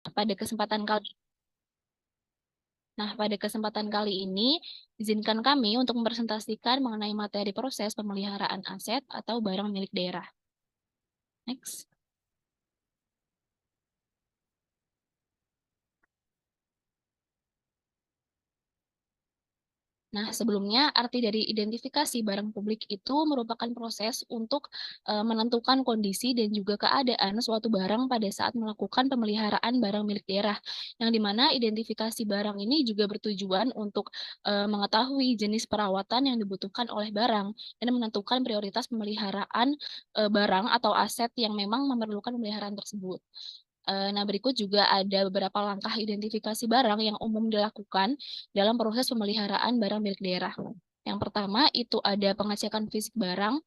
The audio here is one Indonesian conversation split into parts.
Pada kesempatan kali pada kesempatan kali ini, izinkan kami untuk mempresentasikan mengenai materi proses pemeliharaan aset atau barang milik daerah. Next. Nah, sebelumnya arti dari identifikasi barang publik itu merupakan proses untuk menentukan kondisi dan juga keadaan suatu barang pada saat melakukan pemeliharaan barang milik daerah. Yang dimana identifikasi barang ini juga bertujuan untuk mengetahui jenis perawatan yang dibutuhkan oleh barang dan menentukan prioritas pemeliharaan barang atau aset yang memang memerlukan pemeliharaan tersebut. Nah, berikut juga ada beberapa langkah identifikasi barang yang umum dilakukan dalam proses pemeliharaan barang milik daerah. Yang pertama itu ada pengecekan fisik barang,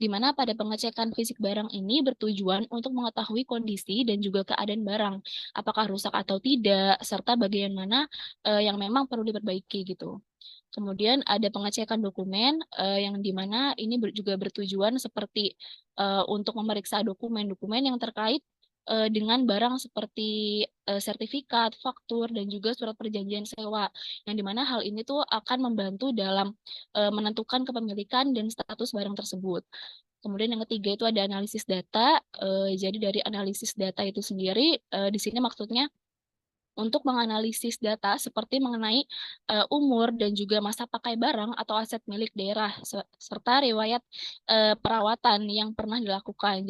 di mana pada pengecekan fisik barang ini bertujuan untuk mengetahui kondisi dan juga keadaan barang, apakah rusak atau tidak, serta bagian mana yang memang perlu diperbaiki gitu. Kemudian ada pengecekan dokumen yang di mana ini juga bertujuan seperti untuk memeriksa dokumen-dokumen yang terkait dengan barang seperti sertifikat, faktur, dan juga surat perjanjian sewa. Yang di mana hal ini tuh akan membantu dalam menentukan kepemilikan dan status barang tersebut. Kemudian yang ketiga itu ada analisis data. Jadi dari analisis data itu sendiri, di sini maksudnya untuk menganalisis data seperti mengenai umur dan juga masa pakai barang atau aset milik daerah serta riwayat perawatan yang pernah dilakukan.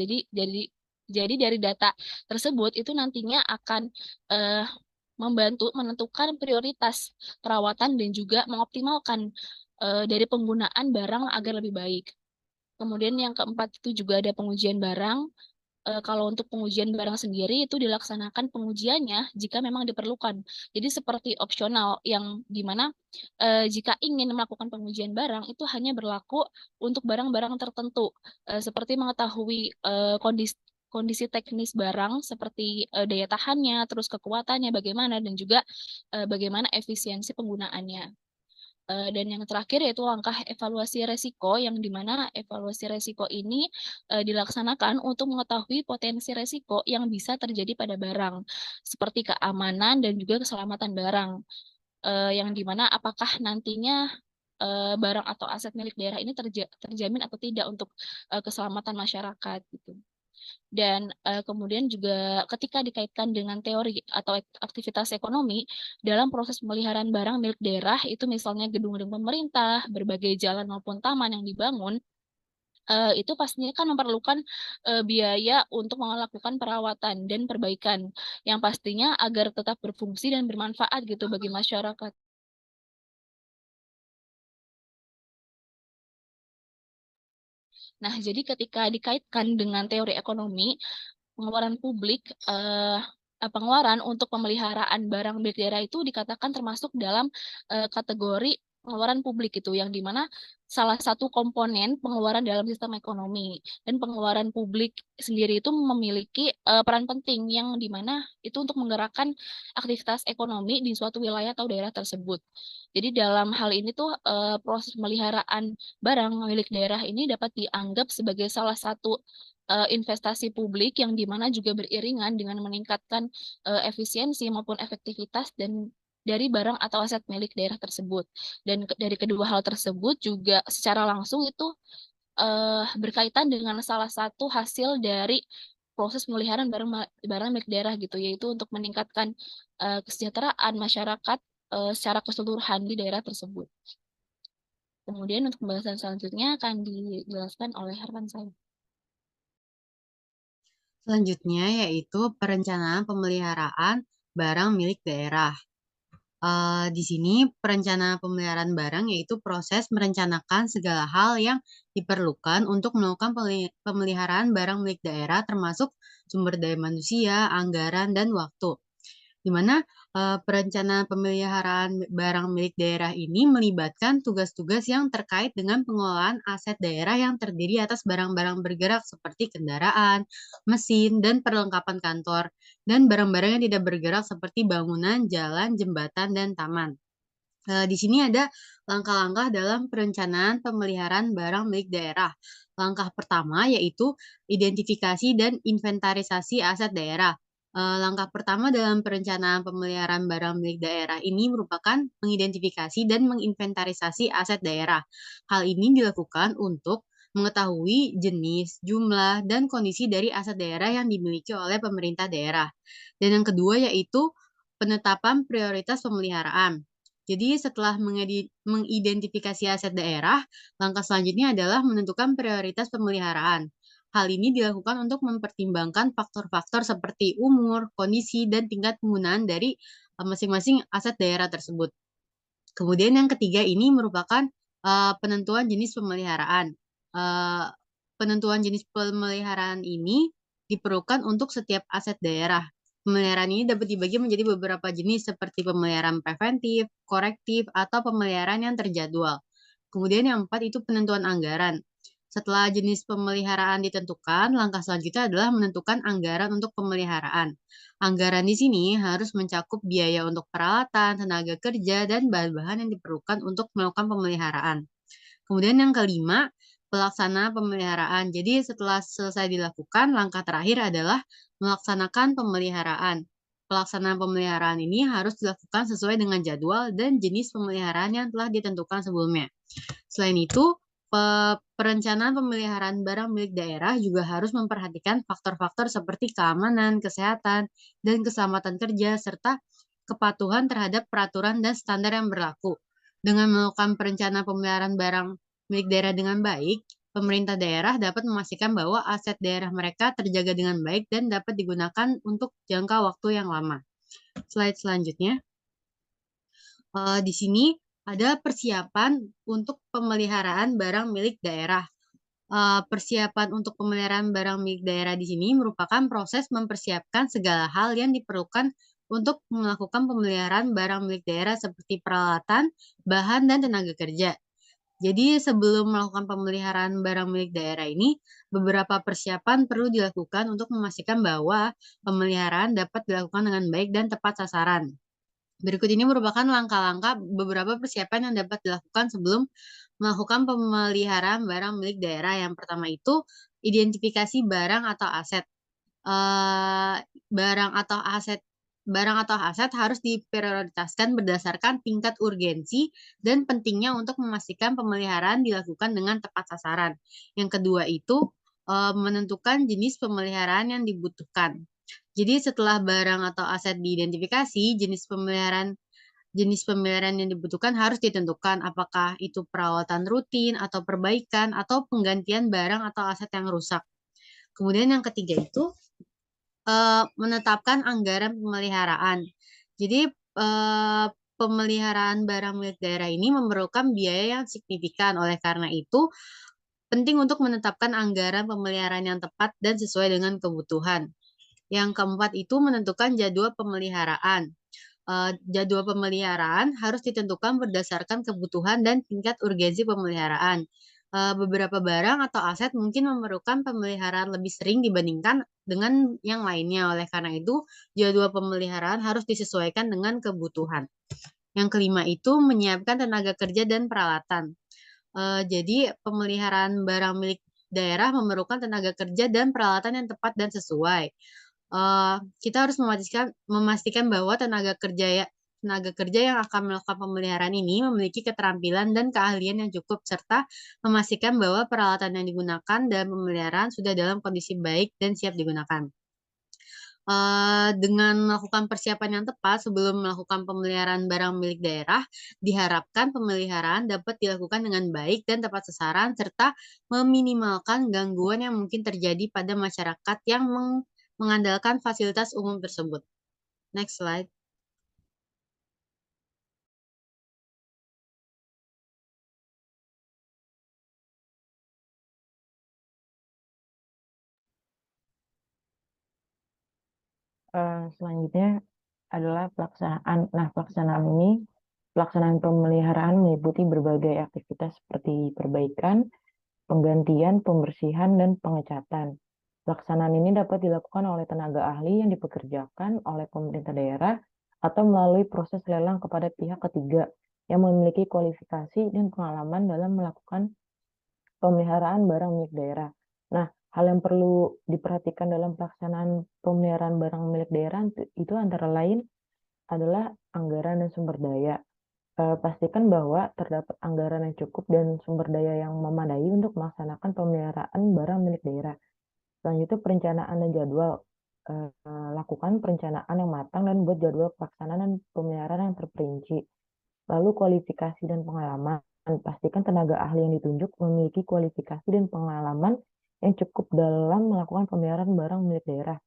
Jadi dari data tersebut itu nantinya akan eh, membantu menentukan prioritas perawatan dan juga mengoptimalkan dari penggunaan barang agar lebih baik. Kemudian yang keempat itu juga ada pengujian barang. Kalau untuk pengujian barang sendiri itu dilaksanakan pengujiannya jika memang diperlukan. Jadi seperti opsional yang dimana jika ingin melakukan pengujian barang itu hanya berlaku untuk barang-barang tertentu, seperti mengetahui kondisi kondisi teknis barang seperti daya tahannya, terus kekuatannya bagaimana dan juga bagaimana efisiensi penggunaannya. Dan yang terakhir yaitu langkah evaluasi resiko, yang dimana evaluasi resiko ini dilaksanakan untuk mengetahui potensi resiko yang bisa terjadi pada barang, seperti keamanan dan juga keselamatan barang, yang dimana apakah nantinya barang atau aset milik daerah ini terjamin atau tidak untuk keselamatan masyarakat gitu. Dan kemudian juga ketika dikaitkan dengan teori atau aktivitas ekonomi dalam proses pemeliharaan barang milik daerah itu misalnya gedung-gedung pemerintah, berbagai jalan maupun taman yang dibangun, itu pastinya kan memerlukan biaya untuk melakukan perawatan dan perbaikan yang pastinya agar tetap berfungsi dan bermanfaat gitu bagi masyarakat. Nah, jadi ketika dikaitkan dengan teori ekonomi, pengeluaran publik, pengeluaran untuk pemeliharaan barang milik daerah itu dikatakan termasuk dalam kategori pengeluaran publik itu, yang dimana salah satu komponen pengeluaran dalam sistem ekonomi, dan pengeluaran publik sendiri itu memiliki peran penting yang dimana itu untuk menggerakkan aktivitas ekonomi di suatu wilayah atau daerah tersebut. Jadi dalam hal ini tuh proses pemeliharaan barang milik daerah ini dapat dianggap sebagai salah satu investasi publik yang dimana juga beriringan dengan meningkatkan efisiensi maupun efektivitas dan dari barang atau aset milik daerah tersebut. Dan dari kedua hal tersebut juga secara langsung itu berkaitan dengan salah satu hasil dari proses pemeliharaan barang milik daerah gitu, yaitu untuk meningkatkan kesejahteraan masyarakat secara keseluruhan di daerah tersebut. Kemudian untuk pembahasan selanjutnya akan dijelaskan oleh harapan saya. Selanjutnya yaitu perencanaan pemeliharaan barang milik daerah. Di sini perencanaan pemeliharaan barang yaitu proses merencanakan segala hal yang diperlukan untuk melakukan pemeliharaan barang milik daerah termasuk sumber daya manusia, anggaran, dan waktu. Di mana perencanaan pemeliharaan barang milik daerah ini melibatkan tugas-tugas yang terkait dengan pengelolaan aset daerah yang terdiri atas barang-barang bergerak seperti kendaraan, mesin, dan perlengkapan kantor, dan barang-barang yang tidak bergerak seperti bangunan, jalan, jembatan, dan taman. Di sini ada langkah-langkah dalam perencanaan pemeliharaan barang milik daerah. Langkah pertama yaitu identifikasi dan inventarisasi aset daerah. Langkah pertama dalam perencanaan pemeliharaan barang milik daerah ini merupakan mengidentifikasi dan menginventarisasi aset daerah. Hal ini dilakukan untuk mengetahui jenis, jumlah, dan kondisi dari aset daerah yang dimiliki oleh pemerintah daerah. Dan yang kedua yaitu penetapan prioritas pemeliharaan. Jadi setelah mengidentifikasi aset daerah, langkah selanjutnya adalah menentukan prioritas pemeliharaan. Hal ini dilakukan untuk mempertimbangkan faktor-faktor seperti umur, kondisi, dan tingkat penggunaan dari masing-masing aset daerah tersebut. Kemudian yang ketiga ini merupakan penentuan jenis pemeliharaan. Eee, Penentuan jenis pemeliharaan ini diperlukan untuk setiap aset daerah. Pemeliharaan ini dapat dibagi menjadi beberapa jenis seperti pemeliharaan preventif, korektif, atau pemeliharaan yang terjadwal. Kemudian yang empat itu penentuan anggaran. Setelah jenis pemeliharaan ditentukan, langkah selanjutnya adalah menentukan anggaran untuk pemeliharaan. Anggaran di sini harus mencakup biaya untuk peralatan, tenaga kerja, dan bahan-bahan yang diperlukan untuk melakukan pemeliharaan. Kemudian yang kelima, pelaksana pemeliharaan. Jadi setelah selesai dilakukan, langkah terakhir adalah melaksanakan pemeliharaan. Pelaksanaan pemeliharaan ini harus dilakukan sesuai dengan jadwal dan jenis pemeliharaan yang telah ditentukan sebelumnya. Selain itu, perencanaan pemeliharaan barang milik daerah juga harus memperhatikan faktor-faktor seperti keamanan, kesehatan, dan keselamatan kerja, serta kepatuhan terhadap peraturan dan standar yang berlaku. Dengan melakukan perencanaan pemeliharaan barang milik daerah dengan baik, pemerintah daerah dapat memastikan bahwa aset daerah mereka terjaga dengan baik dan dapat digunakan untuk jangka waktu yang lama. Slide selanjutnya. Di sini ada persiapan untuk pemeliharaan barang milik daerah. Persiapan untuk pemeliharaan barang milik daerah di sini merupakan proses mempersiapkan segala hal yang diperlukan untuk melakukan pemeliharaan barang milik daerah seperti peralatan, bahan, dan tenaga kerja. Jadi sebelum melakukan pemeliharaan barang milik daerah ini, beberapa persiapan perlu dilakukan untuk memastikan bahwa pemeliharaan dapat dilakukan dengan baik dan tepat sasaran. Berikut ini merupakan langkah-langkah beberapa persiapan yang dapat dilakukan sebelum melakukan pemeliharaan barang milik daerah. Yang pertama itu identifikasi barang atau aset. Eee, barang atau aset harus diprioritaskan berdasarkan tingkat urgensi dan pentingnya untuk memastikan pemeliharaan dilakukan dengan tepat sasaran. Yang kedua itu, menentukan jenis pemeliharaan yang dibutuhkan. Jadi setelah barang atau aset diidentifikasi, jenis pemeliharaan yang dibutuhkan harus ditentukan apakah itu perawatan rutin atau perbaikan atau penggantian barang atau aset yang rusak. Kemudian yang ketiga itu, menetapkan anggaran pemeliharaan. Jadi, pemeliharaan barang milik daerah ini memerlukan biaya yang signifikan. Oleh karena itu, penting untuk menetapkan anggaran pemeliharaan yang tepat dan sesuai dengan kebutuhan. Yang keempat itu menentukan jadwal pemeliharaan. Jadwal pemeliharaan harus ditentukan berdasarkan kebutuhan dan tingkat urgensi pemeliharaan. Beberapa barang atau aset mungkin memerlukan pemeliharaan lebih sering dibandingkan dengan yang lainnya. Oleh karena itu, jadwal pemeliharaan harus disesuaikan dengan kebutuhan. Yang kelima itu menyiapkan tenaga kerja dan peralatan. Jadi pemeliharaan barang milik daerah memerlukan tenaga kerja dan peralatan yang tepat dan sesuai. Kita harus memastikan bahwa tenaga kerja yang akan melakukan pemeliharaan ini memiliki keterampilan dan keahlian yang cukup, serta memastikan bahwa peralatan yang digunakan dalam pemeliharaan sudah dalam kondisi baik dan siap digunakan. Dengan melakukan persiapan yang tepat sebelum melakukan pemeliharaan barang milik daerah, diharapkan pemeliharaan dapat dilakukan dengan baik dan tepat sasaran, serta meminimalkan gangguan yang mungkin terjadi pada masyarakat yang mengandalkan fasilitas umum tersebut. Next slide. Selanjutnya adalah pelaksanaan. Nah, pelaksanaan pemeliharaan meliputi berbagai aktivitas seperti perbaikan, penggantian, pembersihan, dan pengecatan. Pelaksanaan ini dapat dilakukan oleh tenaga ahli yang dipekerjakan oleh pemerintah daerah atau melalui proses lelang kepada pihak ketiga yang memiliki kualifikasi dan pengalaman dalam melakukan pemeliharaan barang milik daerah. Nah, Hal yang perlu diperhatikan dalam pelaksanaan pemeliharaan barang milik daerah itu antara lain adalah anggaran dan sumber daya. Pastikan bahwa terdapat anggaran yang cukup dan sumber daya yang memadai untuk melaksanakan pemeliharaan barang milik daerah. Selanjutnya perencanaan dan jadwal. Lakukan perencanaan yang matang dan buat jadwal pelaksanaan pemeliharaan yang terperinci. Lalu kualifikasi dan pengalaman. Pastikan tenaga ahli yang ditunjuk memiliki kualifikasi dan pengalaman yang cukup dalam melakukan pemeliharaan barang milik daerah.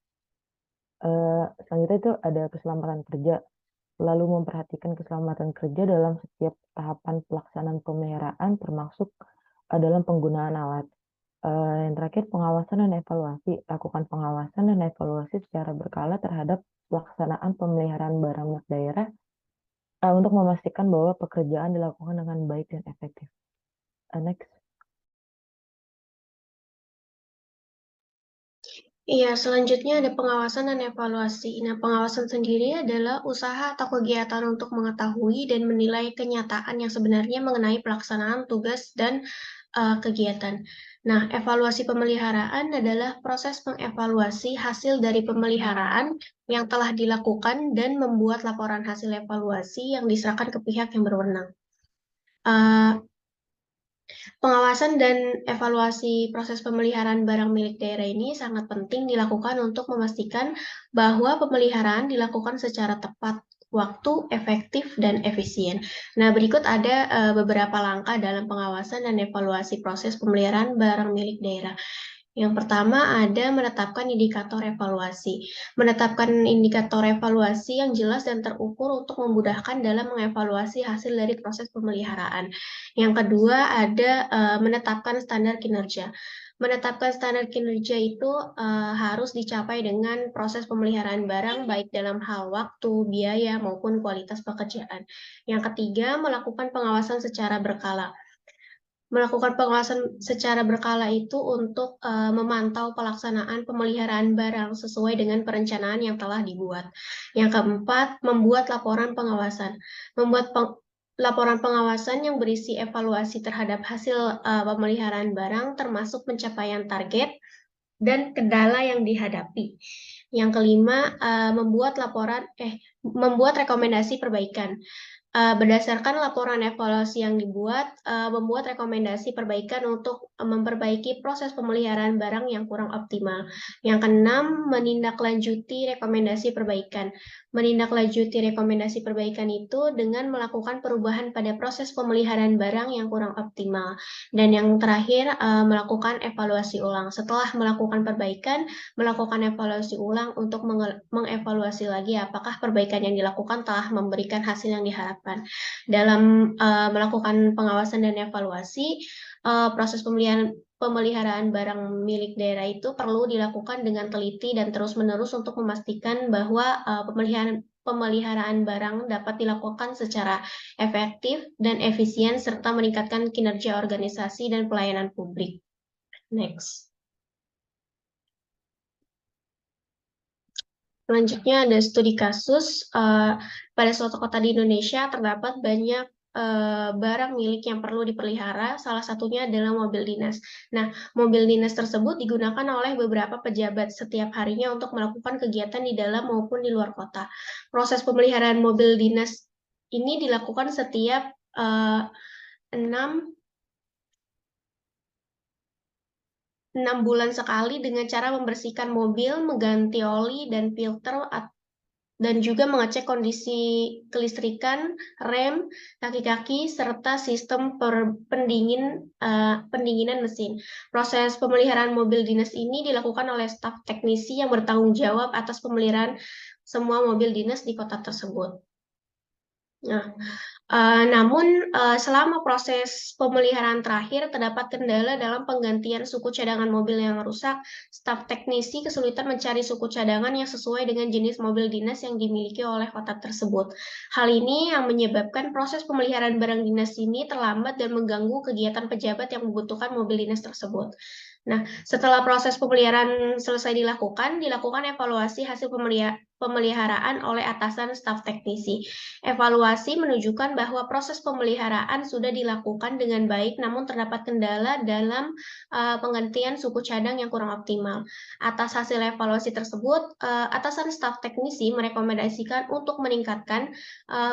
Selanjutnya itu ada keselamatan kerja. Lalu memperhatikan keselamatan kerja dalam setiap tahapan pelaksanaan pemeliharaan termasuk dalam penggunaan alat. Yang terakhir pengawasan dan evaluasi. Lakukan pengawasan dan evaluasi secara berkala terhadap pelaksanaan pemeliharaan barang milik daerah untuk memastikan bahwa pekerjaan dilakukan dengan baik dan efektif. Next. Iya, selanjutnya ada pengawasan dan evaluasi. Nah, pengawasan sendiri adalah usaha atau kegiatan untuk mengetahui dan menilai kenyataan yang sebenarnya mengenai pelaksanaan tugas dan kegiatan. Nah, evaluasi pemeliharaan adalah proses mengevaluasi hasil dari pemeliharaan yang telah dilakukan dan membuat laporan hasil evaluasi yang diserahkan ke pihak yang berwenang. Pengawasan dan evaluasi proses pemeliharaan barang milik daerah ini sangat penting dilakukan untuk memastikan bahwa pemeliharaan dilakukan secara tepat waktu, efektif, dan efisien. Nah, berikut ada beberapa langkah dalam pengawasan dan evaluasi proses pemeliharaan barang milik daerah. Yang pertama ada menetapkan indikator evaluasi. Menetapkan indikator evaluasi yang jelas dan terukur untuk memudahkan dalam mengevaluasi hasil dari proses pemeliharaan. Yang kedua ada menetapkan standar kinerja. Menetapkan standar kinerja itu harus dicapai dengan proses pemeliharaan barang baik dalam hal waktu, biaya, maupun kualitas pekerjaan. Yang ketiga, melakukan pengawasan secara berkala. Melakukan pengawasan secara berkala itu untuk memantau pelaksanaan pemeliharaan barang sesuai dengan perencanaan yang telah dibuat. Yang keempat, membuat laporan pengawasan. Membuat laporan pengawasan yang berisi evaluasi terhadap hasil pemeliharaan barang termasuk pencapaian target dan kendala yang dihadapi. Yang kelima, membuat rekomendasi perbaikan. Berdasarkan laporan evaluasi yang dibuat, membuat rekomendasi perbaikan untuk memperbaiki proses pemeliharaan barang yang kurang optimal. Yang keenam, menindaklanjuti rekomendasi perbaikan. Menindaklanjuti rekomendasi perbaikan itu dengan melakukan perubahan pada proses pemeliharaan barang yang kurang optimal. Dan yang terakhir, melakukan evaluasi ulang. Setelah melakukan perbaikan, melakukan evaluasi ulang untuk mengevaluasi lagi apakah perbaikan yang dilakukan telah memberikan hasil yang diharapkan. Dalam melakukan pengawasan dan evaluasi, proses pemeliharaan barang milik daerah itu perlu dilakukan dengan teliti dan terus-menerus untuk memastikan bahwa pemeliharaan barang dapat dilakukan secara efektif dan efisien serta meningkatkan kinerja organisasi dan pelayanan publik. Next. Selanjutnya ada studi kasus. Pada suatu kota di Indonesia terdapat banyak barang milik yang perlu dipelihara, salah satunya adalah mobil dinas. Nah, mobil dinas tersebut digunakan oleh beberapa pejabat setiap harinya untuk melakukan kegiatan di dalam maupun di luar kota. Proses pemeliharaan mobil dinas ini dilakukan setiap 6 bulan sekali dengan cara membersihkan mobil, mengganti oli dan filter, dan juga mengecek kondisi kelistrikan, rem, kaki-kaki, serta sistem pendinginan mesin. Proses pemeliharaan mobil dinas ini dilakukan oleh staf teknisi yang bertanggung jawab atas pemeliharaan semua mobil dinas di kota tersebut. Nah, namun selama proses pemeliharaan terakhir terdapat kendala dalam penggantian suku cadangan mobil yang rusak. Staf teknisi kesulitan mencari suku cadangan yang sesuai dengan jenis mobil dinas yang dimiliki oleh kota tersebut. Hal ini yang menyebabkan proses pemeliharaan barang dinas ini terlambat dan mengganggu kegiatan pejabat yang membutuhkan mobil dinas tersebut. Nah, setelah proses pemeliharaan selesai dilakukan evaluasi hasil pemeliharaan oleh atasan staf teknisi. Evaluasi menunjukkan bahwa proses pemeliharaan sudah dilakukan dengan baik, namun terdapat kendala dalam penggantian suku cadang yang kurang optimal. Atas hasil evaluasi tersebut, atasan staf teknisi merekomendasikan untuk meningkatkan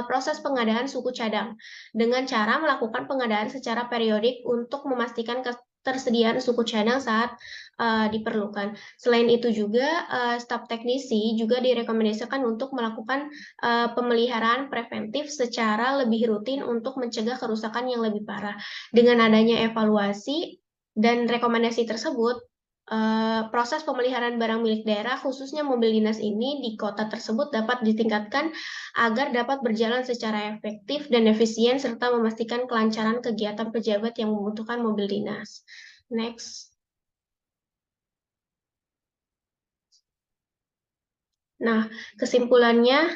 proses pengadaan suku cadang dengan cara melakukan pengadaan secara periodik untuk memastikan ketersediaan suku cadang saat diperlukan. Selain itu juga staf teknisi juga direkomendasikan untuk melakukan pemeliharaan preventif secara lebih rutin untuk mencegah kerusakan yang lebih parah. Dengan adanya evaluasi dan rekomendasi tersebut, proses pemeliharaan barang milik daerah, khususnya mobil dinas ini di kota tersebut dapat ditingkatkan agar dapat berjalan secara efektif dan efisien serta memastikan kelancaran kegiatan pejabat yang membutuhkan mobil dinas. Next. Nah, kesimpulannya,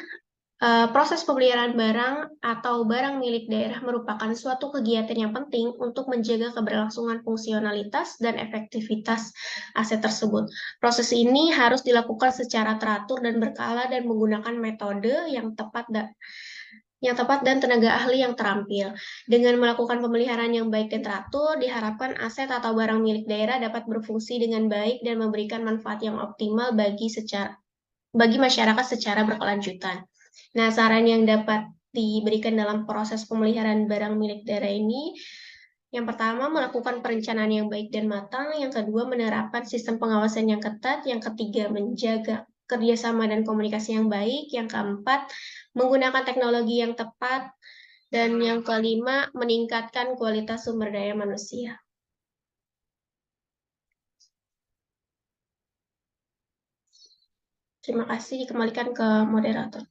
proses pemeliharaan barang atau barang milik daerah merupakan suatu kegiatan yang penting untuk menjaga keberlangsungan fungsionalitas dan efektivitas aset tersebut. Proses ini harus dilakukan secara teratur dan berkala dan menggunakan metode yang tepat dan tenaga ahli yang terampil. Dengan melakukan pemeliharaan yang baik dan teratur, diharapkan aset atau barang milik daerah dapat berfungsi dengan baik dan memberikan manfaat yang optimal bagi masyarakat secara berkelanjutan. Nah, saran yang dapat diberikan dalam proses pemeliharaan barang milik daerah ini, yang pertama melakukan perencanaan yang baik dan matang, yang kedua menerapkan sistem pengawasan yang ketat, yang ketiga menjaga kerjasama dan komunikasi yang baik, yang keempat menggunakan teknologi yang tepat, dan yang kelima meningkatkan kualitas sumber daya manusia. Terima kasih, dikembalikan ke moderator.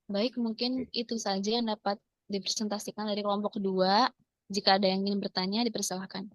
Baik, mungkin itu saja yang dapat dipresentasikan dari kelompok kedua. Jika ada yang ingin bertanya, dipersilahkan.